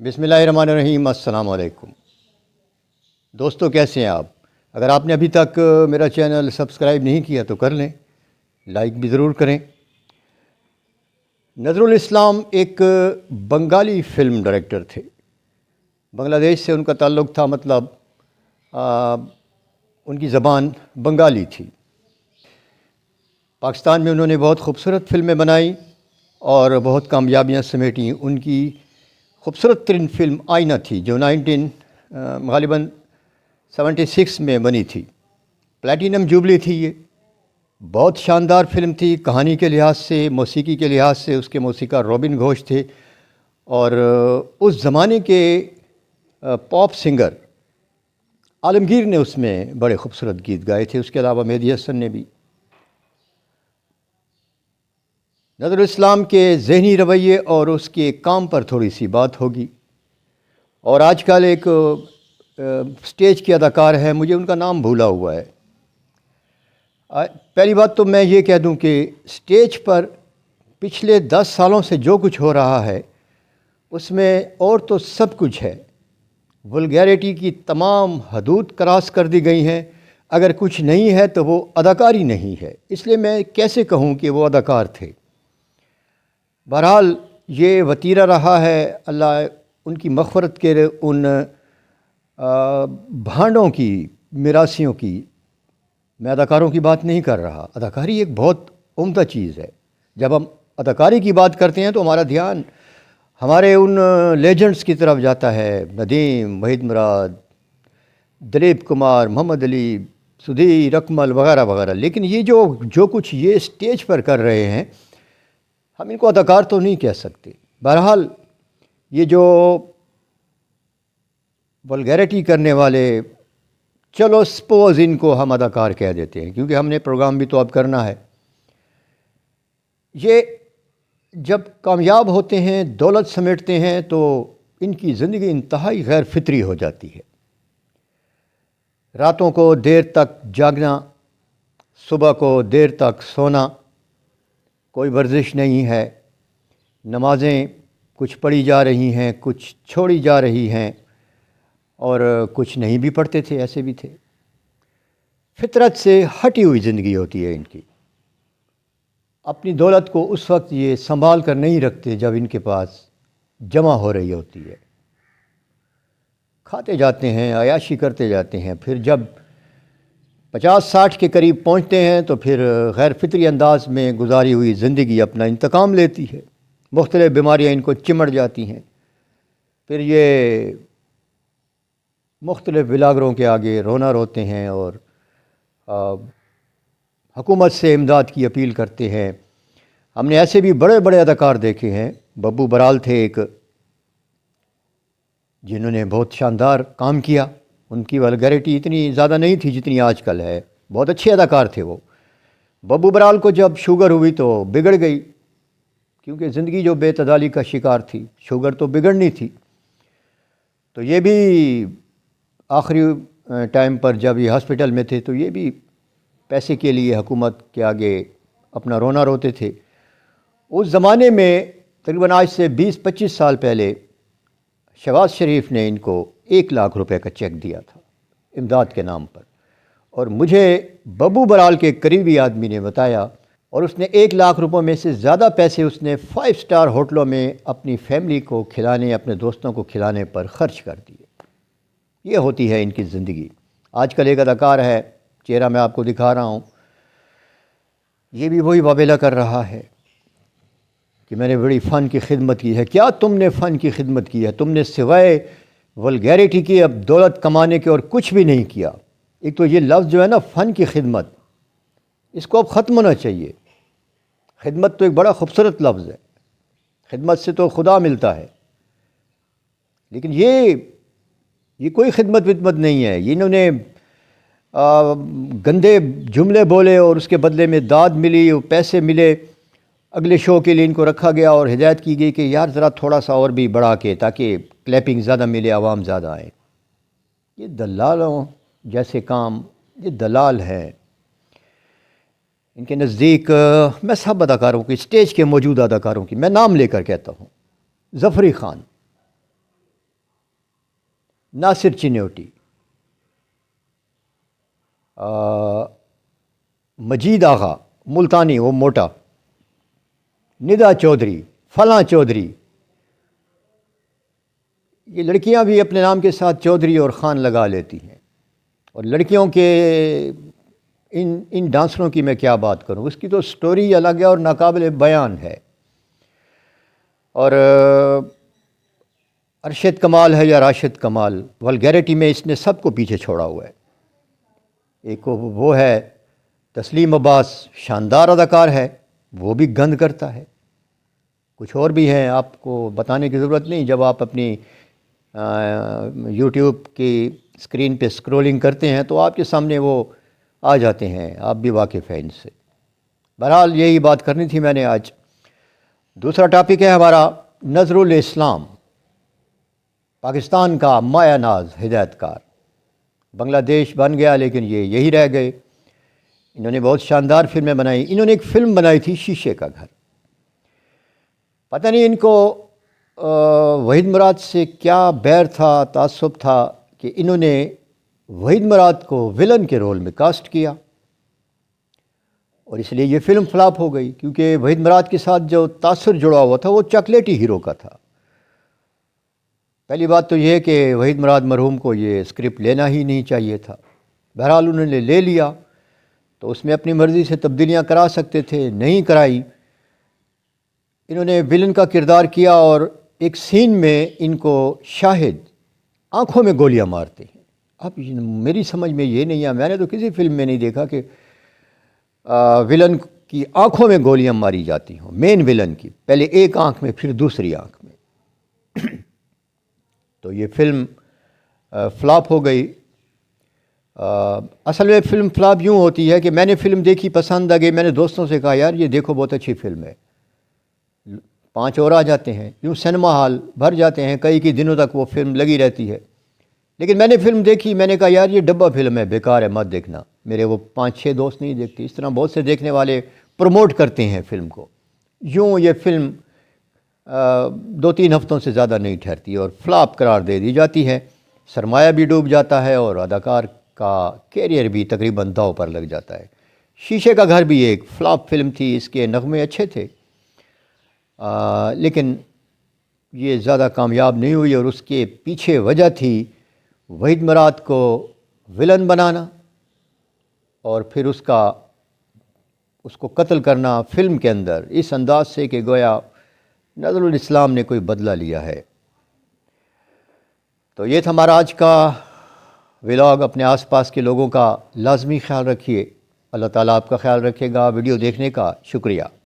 बिस्मिल्लाहिर्रहमानिर्रहीम। अस्सलाम वालेकुम दोस्तों, कैसे हैं आप? अगर आपने अभी तक मेरा चैनल सब्सक्राइब नहीं किया तो कर लें, लाइक भी ज़रूर करें। नज़रुल इस्लाम एक बंगाली फ़िल्म डायरेक्टर थे। बांग्लादेश से उनका ताल्लुक़ था, मतलब उनकी ज़बान बंगाली थी। पाकिस्तान में उन्होंने बहुत खूबसूरत फ़िल्में बनाई और बहुत कामयाबियाँ समेटी। उनकी खूबसूरत तरीन फ़िल्म आईना थी, जो गालिबन 76 में बनी थी। प्लैटिनम जुबली थी ये। बहुत शानदार फ़िल्म थी, कहानी के लिहाज से, मौसीकी के लिहाज से। उसके मौसीकार रॉबिन घोष थे और उस ज़माने के पॉप सिंगर आलमगीर ने उसमें बड़े खूबसूरत गीत गाए थे। उसके अलावा मेहदी हसन ने भी। नज़रुल इस्लाम के ज़हनी रवैये और उसके काम पर थोड़ी सी बात होगी। और आजकल एक स्टेज के अदाकार हैं, मुझे उनका नाम भूला हुआ है। पहली बात तो मैं ये कह दूं कि स्टेज पर पिछले 10 सालों से जो कुछ हो रहा है उसमें और तो सब कुछ है। वल्गैरिटी की तमाम हदूद क्रॉस कर दी गई हैं। अगर कुछ नहीं है तो वो अदाकारी नहीं है। इसलिए मैं कैसे कहूँ कि वो अदाकार थे। बहरहाल ये वतीरा रहा है, अल्लाह उनकी मग़फ़रत करे। उन भांडों की, मिरासियों की, मैं अदाकारों की बात नहीं कर रहा। अदाकारी एक बहुत उम्दा चीज़ है। जब हम अदाकारी की बात करते हैं तो हमारा ध्यान हमारे उन लेजेंड्स की तरफ जाता है, नदीम, वहीद मुराद, दिलीप कुमार, मोहम्मद अली, सुधीर अकमल वगैरह वगैरह। लेकिन ये जो कुछ ये स्टेज पर कर रहे हैं, हम इनको अदाकार तो नहीं कह सकते। बहरहाल ये जो वल्गैरिटी करने वाले, चलो सपोज़ इनको हम अदाकार कह देते हैं, क्योंकि हमने प्रोग्राम भी तो अब करना है। ये जब कामयाब होते हैं, दौलत समेटते हैं, तो इनकी ज़िंदगी इंतहाई गैर फितरी हो जाती है। रातों को देर तक जागना, सुबह को देर तक सोना, कोई वर्जिश नहीं है। नमाज़ें कुछ पढ़ी जा रही हैं, कुछ छोड़ी जा रही हैं, और कुछ नहीं भी पढ़ते थे, ऐसे भी थे। फितरत से हटी हुई ज़िंदगी होती है इनकी। अपनी दौलत को उस वक्त ये संभाल कर नहीं रखते जब इनके पास जमा हो रही होती है। खाते जाते हैं, अयाशी करते जाते हैं। फिर जब 50-60 के करीब पहुंचते हैं तो फिर गैर फितरी अंदाज में गुजारी हुई ज़िंदगी अपना इंतकाम लेती है। मुख्तलिफ़ बीमारियाँ इनको चिमड़ जाती हैं। फिर ये मुख्तलिफ़ बिलागरों के आगे रोना रोते हैं और हुकूमत से इमदाद की अपील करते हैं। हमने ऐसे भी बड़े बड़े अदाकार देखे हैं। बब्बू बराल थे एक, जिन्होंने बहुत शानदार काम किया। उनकी वल्गैरिटी इतनी ज़्यादा नहीं थी जितनी आजकल है। बहुत अच्छे अदाकार थे वो। बब्बू बराल को जब शुगर हुई तो बिगड़ गई, क्योंकि ज़िंदगी जो बेतदाली का शिकार थी, शुगर तो बिगड़नी थी। तो ये भी आखिरी टाइम पर जब ये हॉस्पिटल में थे तो ये भी पैसे के लिए हुकूमत के आगे अपना रोना रोते थे। उस ज़माने में तकरीबन आज से 20-25 साल पहले शहबाज शरीफ ने इनको 1 लाख रुपए का चेक दिया था इमदाद के नाम पर। और मुझे बब्बू बराल के करीबी आदमी ने बताया, और उसने 1 लाख रुपए में से ज़्यादा पैसे उसने 5 स्टार होटलों में अपनी फैमिली को खिलाने, अपने दोस्तों को खिलाने पर ख़र्च कर दिए। ये होती है इनकी ज़िंदगी। आजकल एक अदाकार है, चेहरा मैं आपको दिखा रहा हूँ, ये भी वही वावेला कर रहा है कि मैंने बड़ी फ़न की खिदमत की है। क्या तुमने फ़न की खिदमत की है? तुमने सिवाय वल्गैरिटी की, अब दौलत कमाने के और कुछ भी नहीं किया। एक तो ये लफ्ज़ जो है ना, फ़न की खिदमत, इसको अब ख़त्म होना चाहिए। खिदमत तो एक बड़ा खूबसूरत लफ्ज़ है। खिदमत से तो खुदा मिलता है, लेकिन ये कोई खिदमत विदमत नहीं है। इन्होंने गंदे जुमले बोले और उसके बदले में दाद मिली, पैसे मिले। अगले शो के लिए इनको रखा गया और हिदायत की गई कि यार ज़रा थोड़ा सा और भी बढ़ा के, ताकि क्लैपिंग ज़्यादा मिले, आवाम ज़्यादा आए। ये दलालों जैसे काम, ये दलाल हैं। इनके नज़दीक मैं सब अदाकारों की, स्टेज के मौजूदा अदाकारों की मैं नाम लेकर कहता हूँ, ज़फ़री ख़ान, ناصر چنیوٹی، مجید آغا ملتانی وہ موٹا، ندا چودھری، فلاں چودھری، یہ لڑکیاں بھی اپنے نام کے ساتھ چودھری اور خان لگا لیتی ہیں. اور لڑکیوں کے ان ڈانسروں کی میں کیا بات کروں، اس کی تو سٹوری الگ ہے اور ناقابل بیان ہے. اور ارشد کمال ہے یا راشد کمال، ولگیرٹی میں اس نے سب کو پیچھے چھوڑا ہوا ہے. ایک وہ ہے تسلیم عباس، شاندار اداکار ہے، وہ بھی گند کرتا ہے. کچھ اور بھی ہیں، آپ کو بتانے کی ضرورت نہیں، جب آپ اپنی یوٹیوب کی اسکرین پہ اسکرولنگ کرتے ہیں تو آپ کے سامنے وہ آ جاتے ہیں، آپ بھی واقف ہیں ان سے. بہرحال یہی بات کرنی تھی میں نے آج. دوسرا ٹاپک ہے ہمارا نظر الاسلام، پاکستان کا مایہ ناز ہدایت کار. بنگلہ دیش بن گیا لیکن یہ یہی رہ گئے. انہوں نے بہت شاندار فلمیں بنائی. انہوں نے ایک فلم بنائی تھی شیشے کا گھر. پتہ نہیں ان کو وحید مراد سے کیا بیر تھا، تعصب تھا کہ انہوں نے وحید مراد کو ولن کے رول میں کاسٹ کیا، اور اس لیے یہ فلم فلاپ ہو گئی. کیونکہ وحید مراد کے ساتھ جو تاثر جڑا ہوا تھا وہ چاکلیٹی ہیرو کا تھا. پہلی بات تو یہ ہے کہ وحید مراد مرحوم کو یہ اسکرپٹ لینا ہی نہیں چاہیے تھا. بہرحال انہوں نے لے لیا تو اس میں اپنی مرضی سے تبدیلیاں کرا سکتے تھے، نہیں کرائی. انہوں نے ولن کا کردار کیا اور ایک سین میں ان کو شاہد آنکھوں میں گولیاں مارتے ہیں. اب میری سمجھ میں یہ نہیں ہے، میں نے تو کسی فلم میں نہیں دیکھا کہ ولن کی آنکھوں میں گولیاں ماری جاتی ہوں. مین ولن کی پہلے ایک آنکھ میں پھر دوسری آنکھ میں. تو یہ فلم فلاپ ہو گئی. اصل میں فلم فلاپ یوں ہوتی ہے کہ میں نے فلم دیکھی، پسند آ گئی، میں نے دوستوں سے کہا یار یہ دیکھو بہت اچھی فلم ہے، 5 اور آ جاتے ہیں، یوں سنیما ہال بھر جاتے ہیں، کئی دنوں تک وہ فلم لگی رہتی ہے. لیکن میں نے فلم دیکھی، میں نے کہا یار یہ ڈبہ فلم ہے، بیکار ہے، مت دیکھنا. میرے وہ 5-6 دوست نہیں دیکھتے. اس طرح بہت سے دیکھنے والے پروموٹ کرتے ہیں فلم کو. یوں یہ فلم 2-3 ہفتوں سے زیادہ نہیں ٹھہرتی اور فلاپ قرار دے دی جاتی ہے. سرمایہ بھی ڈوب جاتا ہے اور اداکار کا کیریئر بھی تقریباً داؤ پر لگ جاتا ہے. شیشے کا گھر بھی ایک فلاپ فلم تھی، اس کے نغمے اچھے تھے لیکن یہ زیادہ کامیاب نہیں ہوئی، اور اس کے پیچھے وجہ تھی وحید مراد کو ولن بنانا اور پھر اس کو قتل کرنا فلم کے اندر اس انداز سے کہ گویا نظر الاسلام نے کوئی بدلہ لیا ہے. تو یہ تھا ہمارا آج کا ولاگ. اپنے آس پاس کے لوگوں کا لازمی خیال رکھیے. اللہ تعالیٰ آپ کا خیال رکھے گا. ویڈیو دیکھنے کا شکریہ.